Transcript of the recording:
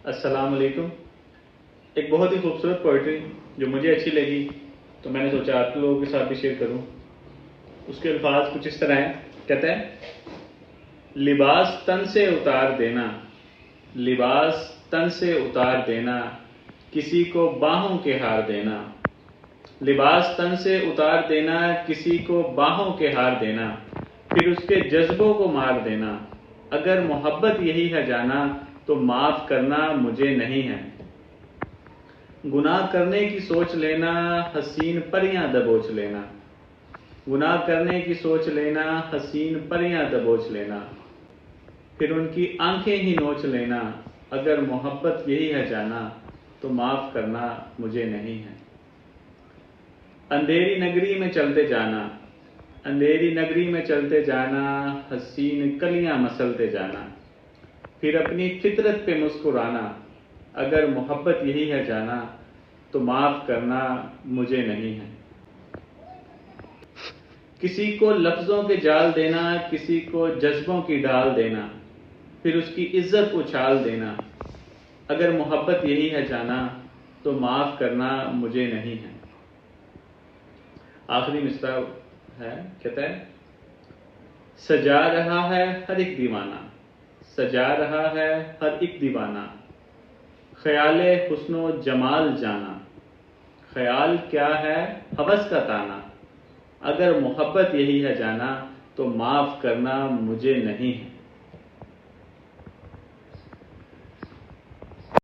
अस्सलाम वालेकुम। एक बहुत ही खूबसूरत पोइट्री जो मुझे अच्छी लगी तो मैंने सोचा आप लोगों के साथ भी शेयर करूं। उसके अल्फाज कुछ इस तरह हैं। कहता है, लिबास तन से उतार देना, लिबास तन से उतार देना, किसी को बाहों के हार देना। लिबास तन से उतार देना, किसी को बाहों के हार देना, फिर उसके जज्बों को मार देना। अगर मोहब्बत यही है जाना तो माफ करना मुझे नहीं है। गुनाह करने की सोच लेना, हसीन परियां दबोच लेना। गुनाह करने की सोच लेना, हसीन परियां दबोच लेना, फिर उनकी आंखें ही नोच लेना। अगर मोहब्बत यही है जाना तो माफ करना मुझे नहीं है। अंधेरी नगरी में चलते जाना, अंधेरी नगरी में चलते जाना, हसीन कलियां मसलते जाना, फिर अपनी फितरत पे मुस्कुराना। अगर मोहब्बत यही है जाना तो माफ करना मुझे नहीं है। किसी को लफ्जों के जाल देना, किसी को जज्बों की ढाल देना, फिर उसकी इज्जत उछाल देना। अगर मोहब्बत यही है जाना तो माफ करना मुझे नहीं है। आखिरी मिसरा है, कहता है, सजा रहा है हर एक दीवाना, सजा रहा है हर एक दीवाना, ख्याले हुस्नो जमाल जाना। ख्याल क्या है हवस का ताना। अगर मोहब्बत यही है जाना तो माफ करना मुझे नहीं है।